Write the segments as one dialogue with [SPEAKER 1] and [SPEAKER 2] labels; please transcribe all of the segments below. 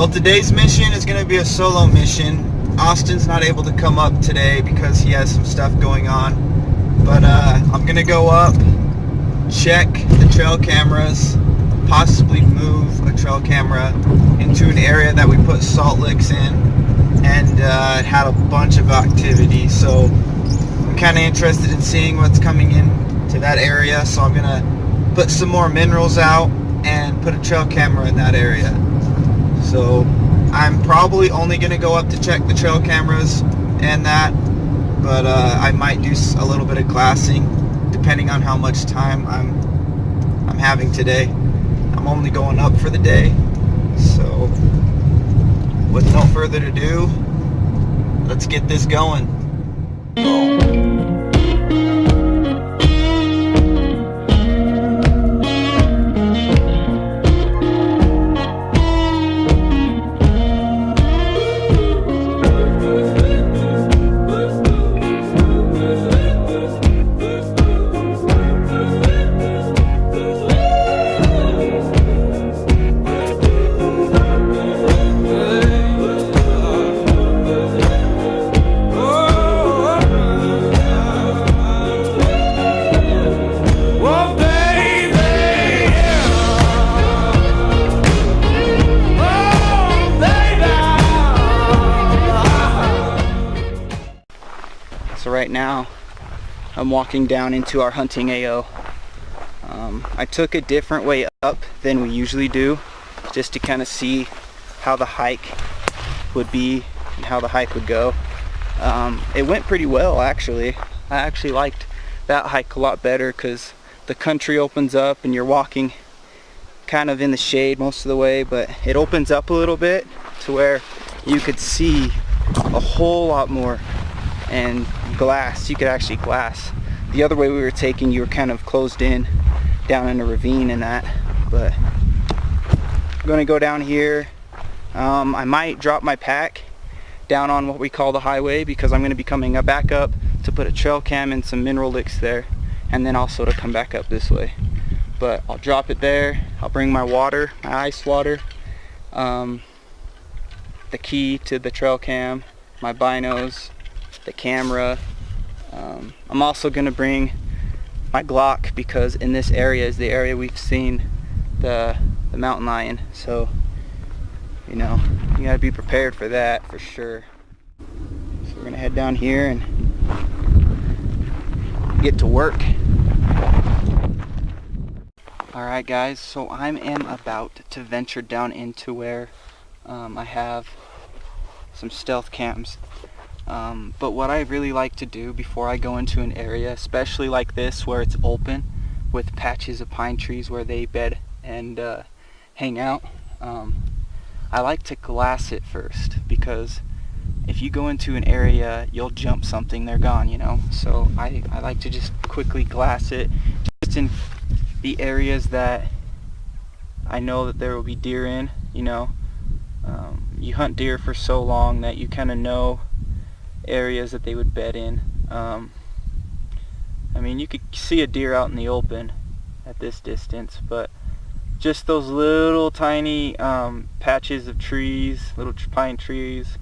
[SPEAKER 1] Well, today's mission is going to be a solo mission. Austin's not able to come up today because he has some stuff going on. But I'm going to go up, check the trail cameras, possibly move a trail camera into an area that we put salt licks in, and it had a bunch of activity. So I'm kind of interested in seeing what's coming in to that area. So I'm going to put some more minerals out and put a trail camera in that area. So I'm probably only going to go up to check the trail cameras and that, but I might do a little bit of glassing depending on how much time I'm having today. I'm only going up for the day, so with no further ado, let's get this going. So right now I'm walking down into our hunting AO. I took a different way up than we usually do, just to kind of see how the hike would be and how the hike would go. It went pretty well, actually. I actually liked that hike a lot better because the country opens up and you're walking kind of in the shade most of the way, but it opens up a little bit to where you could see a whole lot more, and you could actually glass. The other way we were taking, you were kind of closed in down in a ravine and that. But I'm gonna go down here. I might drop my pack down on what we call the highway, because I'm gonna be coming back up to put a trail cam and some mineral licks there, and then also to come back up this way. But I'll drop it there. I'll bring my water, my ice water, the key to the trail cam, my binos, the camera. I'm also going to bring my Glock, because in this area is the area we've seen the mountain lion, so you know, you got to be prepared for that for sure. So we're going to head down here and get to work. Alright guys, so I am about to venture down into where I have some stealth cams. But what I really like to do before I go into an area, especially like this where it's open with patches of pine trees where they bed and hang out, I like to glass it first, because if you go into an area, you'll jump something, they're gone, you know. So I like to just quickly glass it, just in the areas that I know that there will be deer in, you know. You hunt deer for so long that you kind of know areas that they would bed in. I mean, you could see a deer out in the open at this distance, but just those little tiny patches of trees, little pine trees,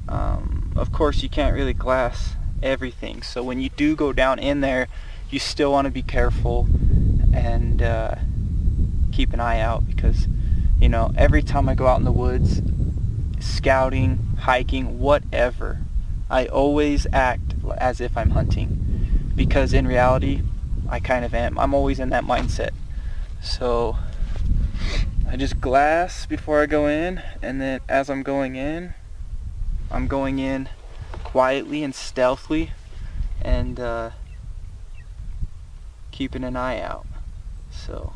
[SPEAKER 1] of course you can't really glass everything, so when you do go down in there, you still want to be careful and keep an eye out, because you know, every time I go out in the woods scouting, hiking, whatever, I always act as if I'm hunting, because in reality I kind of am. I'm always in that mindset. So I just glass before I go in, and then as I'm going in quietly and stealthily, and keeping an eye out. So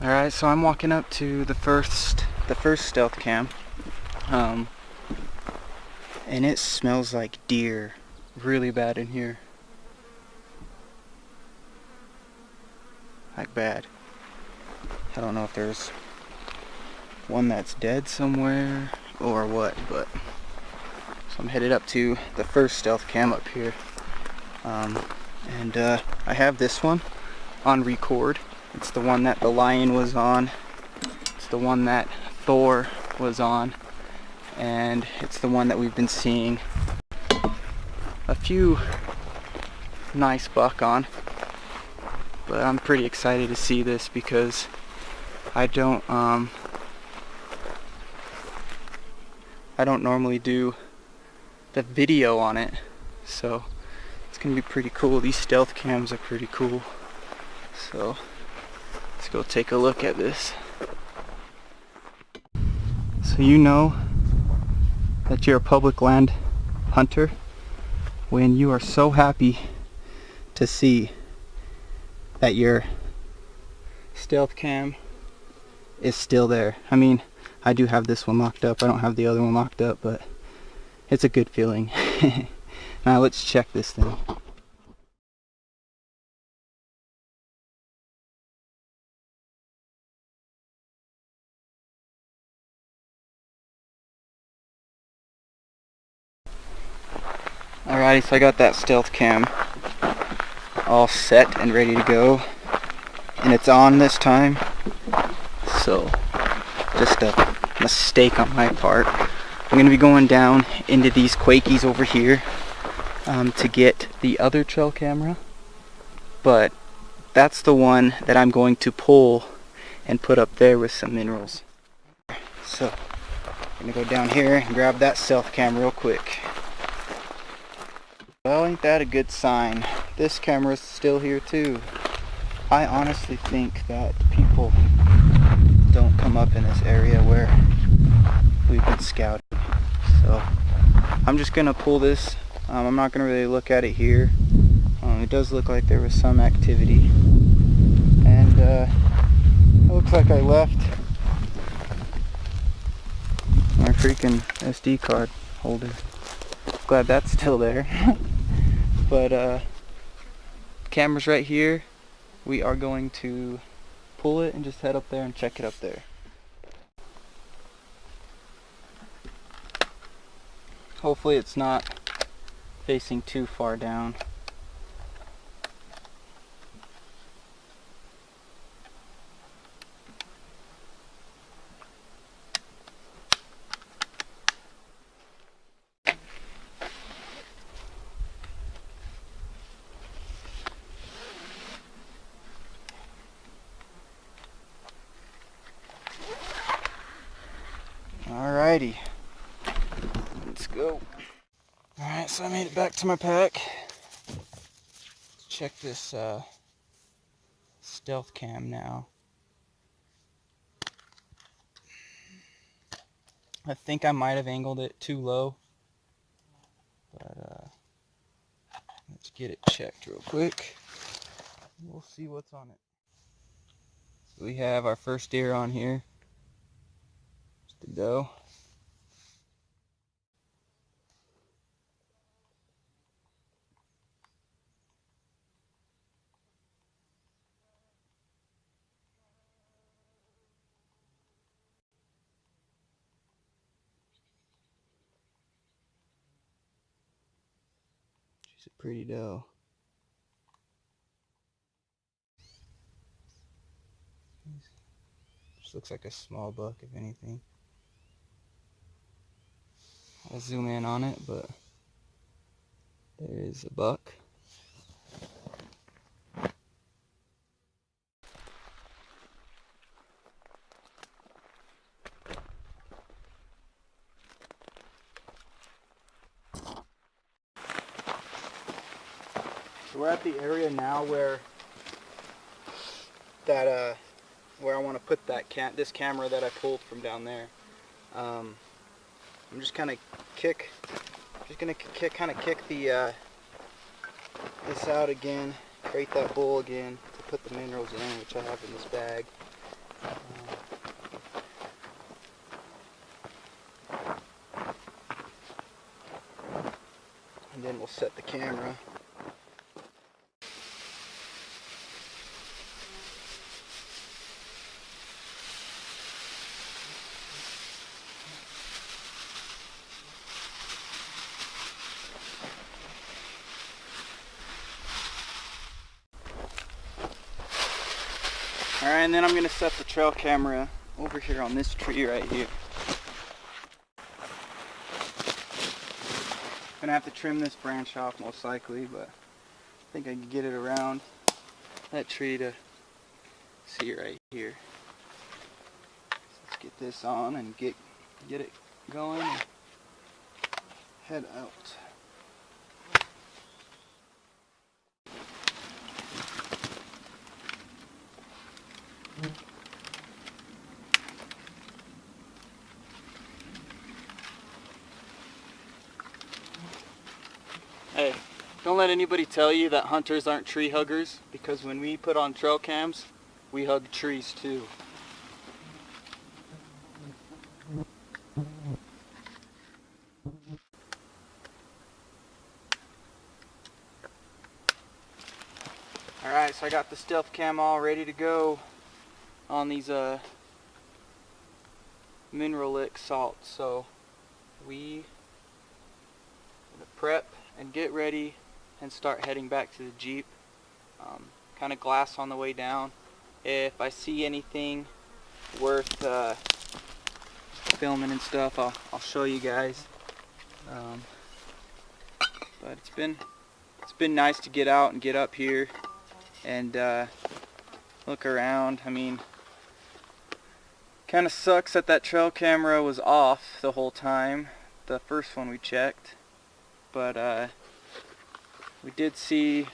[SPEAKER 1] alright, so I'm walking up to the first stealth cam. And it smells like deer really bad in here. Like bad. I don't know if there's one that's dead somewhere or what, but so I'm headed up to the first stealth cam up here. I have this one on record. It's the one that the lion was on the one that Thor was on, and it's the one that we've been seeing a few nice buck on. But I'm pretty excited to see this because I don't normally do the video on it, so it's gonna be pretty cool. These stealth cams are pretty cool, so let's go take a look at this. So you know that you're a public land hunter when you are so happy to see that your stealth cam is still there. I mean, I do have this one locked up. I don't have the other one locked up, but it's a good feeling. Now let's check this thing. Alrighty, so I got that stealth cam all set and ready to go, and it's on this time. So just a mistake on my part. I'm going to be going down into these Quakies over here to get the other trail camera, but that's the one that I'm going to pull and put up there with some minerals. So I'm going to go down here and grab that stealth cam real quick. Well, ain't that a good sign? This camera's still here too. I honestly think that people don't come up in this area where we've been scouting. So I'm just gonna pull this. I'm not gonna really look at it here. It does look like there was some activity, and it looks like I left my freaking SD card holder. Glad that's still there. But camera's right here. We are going to pull it and just head up there and check it up there. Hopefully it's not facing too far down. Alrighty, let's go. Alright, so I made it back to my pack. Let's check this stealth cam now. I think I might have angled it too low, but let's get it checked real quick. We'll see what's on it. So we have our first deer on here. To go. She's a pretty doe. Just looks like a small buck, if anything. I'll zoom in on it, but there is a buck. So we're at the area now where that where I want to put that this camera that I pulled from down there. I'm just kind of kick the this out again, create that bowl again to put the minerals in, which I have in this bag. And then we'll set the camera. Alright, and then I'm going to set the trail camera over here on this tree right here. Gonna have to trim this branch off most likely, but I think I can get it around that tree to see right here. So let's get this on and get it going and head out. Hey, don't let anybody tell you that hunters aren't tree huggers, because when we put on trail cams, we hug trees too. Alright, so I got the stealth cam all ready to go on these mineralic salts. So we prep and get ready and start heading back to the Jeep. Kind of glass on the way down. If I see anything worth filming and stuff, I'll show you guys. But it's been nice to get out and get up here and look around. I mean, kind of sucks that trail camera was off the whole time, the first one we checked, but we did see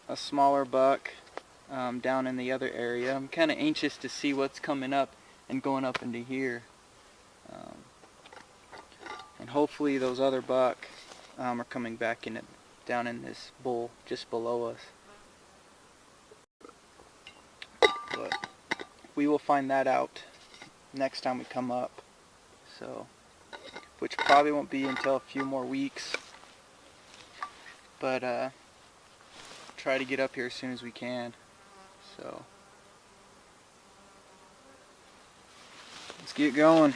[SPEAKER 1] a smaller buck down in the other area. I'm kind of anxious to see what's coming up and going up into here, and hopefully those other buck are coming back in it, down in this bowl just below us. But we will find that out next time we come up, so, which probably won't be until a few more weeks, but try to get up here as soon as we can. So let's get going.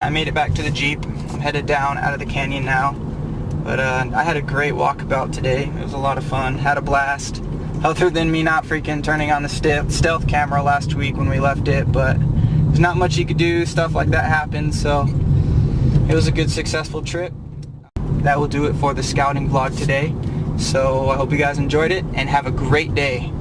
[SPEAKER 1] I made it back to the Jeep. I'm headed down out of the canyon now. But I had a great walkabout today. It was a lot of fun. Had a blast. Other than me not freaking turning on the stealth camera last week when we left it. But there's not much you could do. Stuff like that happens. So it was a good, successful trip. That will do it for the scouting vlog today. So I hope you guys enjoyed it and have a great day.